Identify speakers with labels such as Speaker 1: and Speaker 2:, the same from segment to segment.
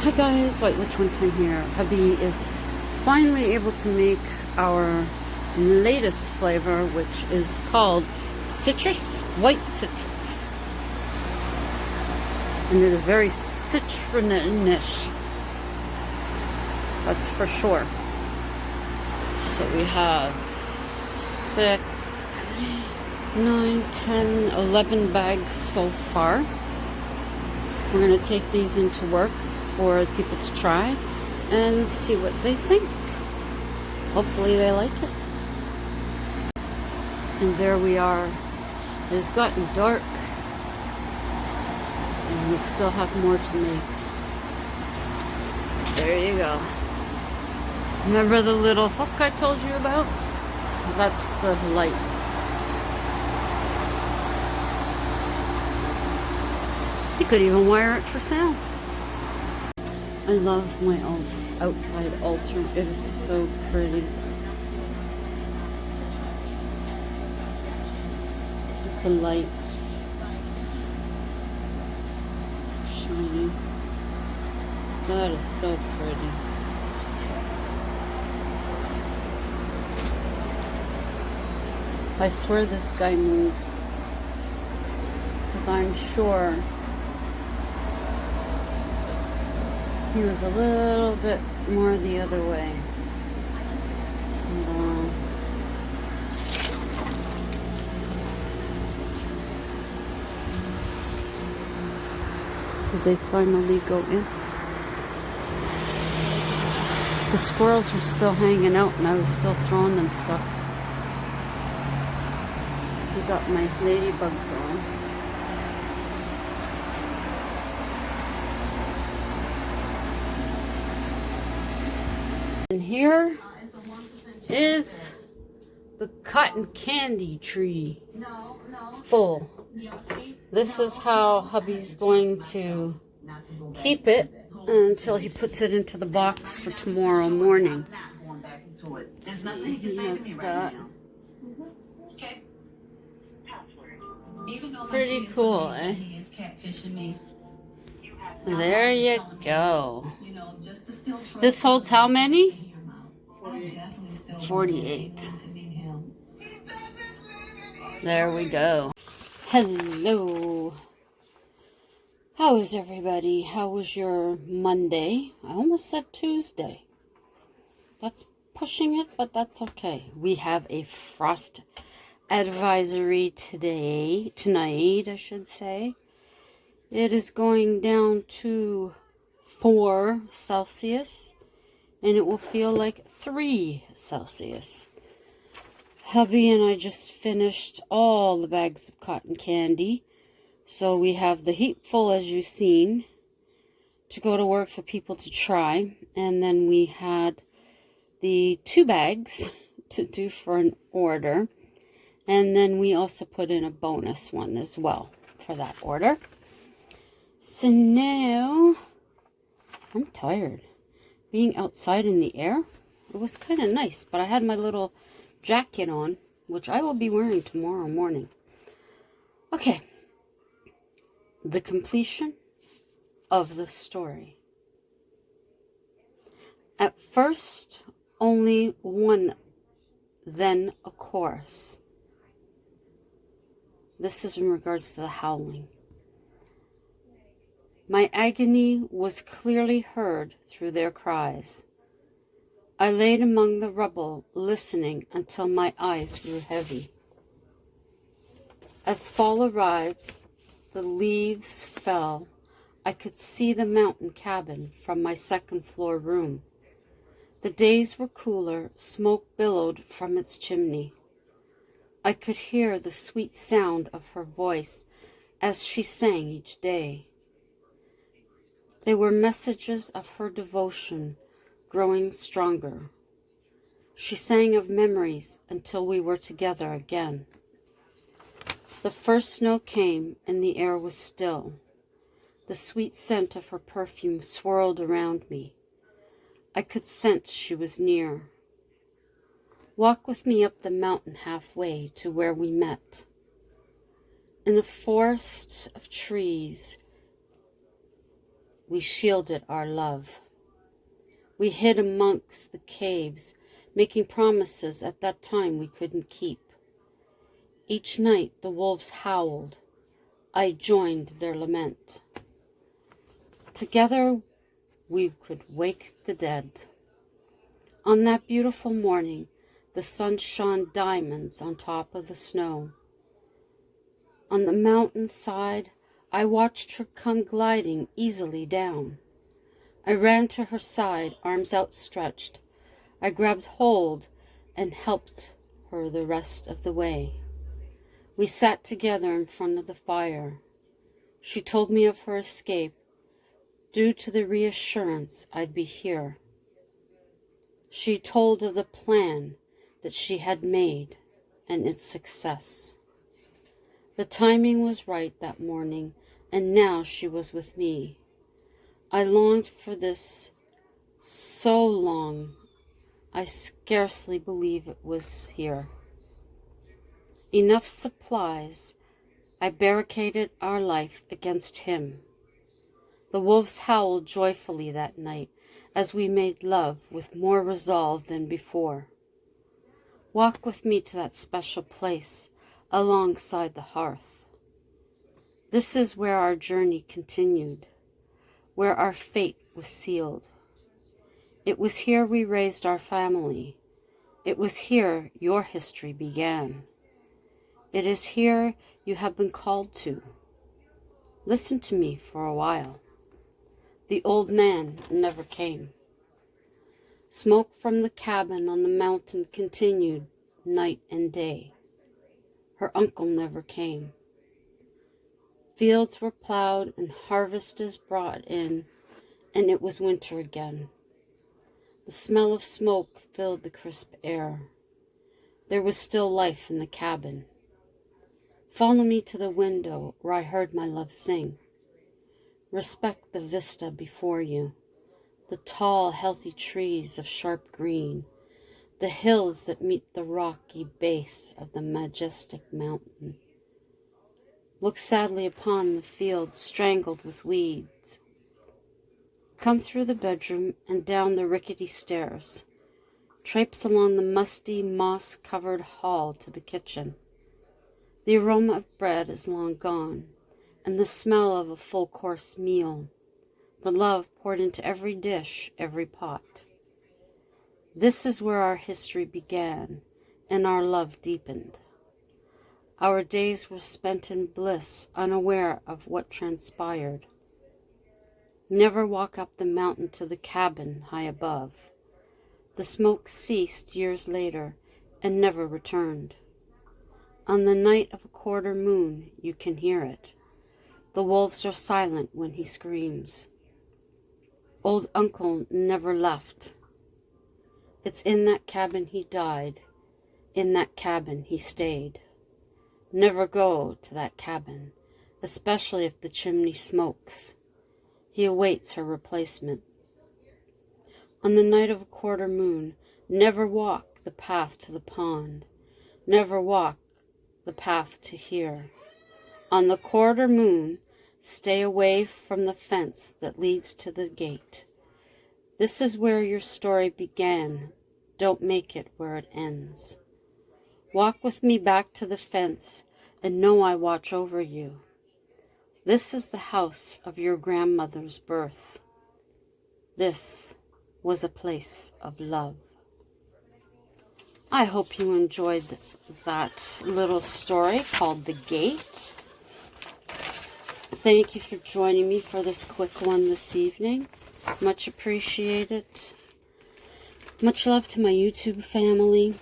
Speaker 1: Hi guys, White Witch 110 here. Hubby is finally able to make our latest flavor, which is called citrus, white citrus. And it is very citronish. That's for sure. So we have 6, 9, 10, 11 bags so far. We're going to take these into work for people to try and see what they think. Hopefully they like it. And there we are. It's gotten dark and we still have more to make. There you go. Remember the little hook I told you about? That's the light. You could even wire it for sound. I love my outside altar. It is so pretty. The lights shining. That is so pretty. I swear this guy moves, because I'm sure he was a little bit more the other way. And, did they finally go in? The squirrels were still hanging out and I was still throwing them stuff. I got my ladybugs on. And here is the cotton candy tree full. This is how hubby's going to keep it until he puts it into the box for tomorrow morning.
Speaker 2: There's nothing you can say to me right now. Okay.
Speaker 1: Pretty cool, eh? There you go. This holds how many? 48. There we go. Hello. How is everybody? How was your Monday? I almost said Tuesday. That's pushing it, but that's okay. We have a frost advisory tonight, I should say. It is going down to 4 Celsius, and it will feel like 3 Celsius. Hubby and I just finished all the bags of cotton candy, so we have the heap full, as you've seen, to go to work for people to try, and then we had the 2 bags to do for an order, and then we also put in a bonus one as well for that order. So now, I'm tired. Being outside in the air, it was kind of nice, but I had my little jacket on, which I will be wearing tomorrow morning. Okay, the completion of the story. At first, only one, then a chorus. This is in regards to the howling. My agony was clearly heard through their cries. I laid among the rubble, listening until my eyes grew heavy. As fall arrived, the leaves fell. I could see the mountain cabin from my second-floor room. The days were cooler, smoke billowed from its chimney. I could hear the sweet sound of her voice as she sang each day. They were messages of her devotion, growing stronger. She sang of memories until we were together again. The first snow came and the air was still. The sweet scent of her perfume swirled around me. I could sense she was near. Walk with me up the mountain halfway to where we met. In the forest of trees, we shielded our love. We hid amongst the caves, making promises at that time we couldn't keep. Each night the wolves howled. I joined their lament. Together we could wake the dead. On that beautiful morning, the sun shone diamonds on top of the snow. On the mountainside, I watched her come gliding easily down. I ran to her side, arms outstretched. I grabbed hold and helped her the rest of the way. We sat together in front of the fire. She told me of her escape, due to the reassurance I'd be here. She told of the plan that she had made and its success. The timing was right that morning, and now she was with me. I longed for this so long, I scarcely believe it was here. Enough supplies, I barricaded our life against him. The wolves howled joyfully that night as we made love with more resolve than before. Walk with me to that special place alongside the hearth. This is where our journey continued, where our fate was sealed. It was here we raised our family. It was here your history began. It is here you have been called to. Listen to me for a while. The old man never came. Smoke from the cabin on the mountain continued night and day. Her uncle never came. Fields were plowed and harvest is brought in, and it was winter again. The smell of smoke filled the crisp air. There was still life in the cabin. Follow me to the window where I heard my love sing. Respect the vista before you, the tall, healthy trees of sharp green, the hills that meet the rocky base of the majestic mountain. Look sadly upon the fields strangled with weeds. Come through the bedroom and down the rickety stairs. Traipse along the musty, moss-covered hall to the kitchen. The aroma of bread is long gone, and the smell of a full-course meal, the love poured into every dish, every pot. This is where our history began, and our love deepened. Our days were spent in bliss, unaware of what transpired. Never walk up the mountain to the cabin high above. The smoke ceased years later and never returned. On the night of a quarter moon, you can hear it. The wolves are silent when he screams. Old uncle never left. It's in that cabin he died. In that cabin he stayed. Never go to that cabin, especially if the chimney smokes. He awaits her replacement. On the night of a quarter moon, never walk the path to the pond. Never walk the path to here. On the quarter moon, stay away from the fence that leads to the gate. This is where your story began. Don't make it where it ends. Walk with me back to the fence and know I watch over you. This is the house of your grandmother's birth. This was a place of love. I hope you enjoyed that little story called The Gate. Thank you for joining me for this quick one this evening. Much appreciated. Much love to my YouTube family.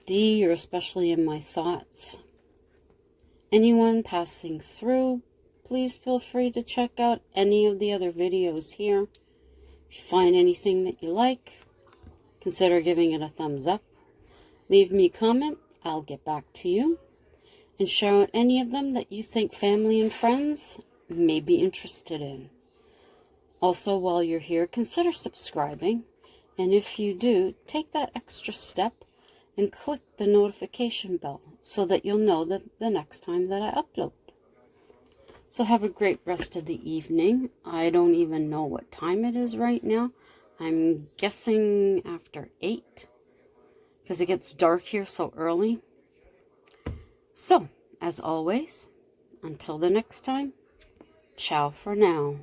Speaker 1: Dee, you're especially in my thoughts. Anyone passing through, please feel free to check out any of the other videos here. If you find anything that you like, consider giving it a thumbs up. Leave me a comment, I'll get back to you. And share out any of them that you think family and friends may be interested in. Also, while you're here, consider subscribing. And if you do, take that extra step and click the notification bell so that you'll know the next time that I upload. So have a great rest of the evening. I don't even know what time it is right now. I'm guessing after 8 because it gets dark here so early. So, as always, until the next time, ciao for now.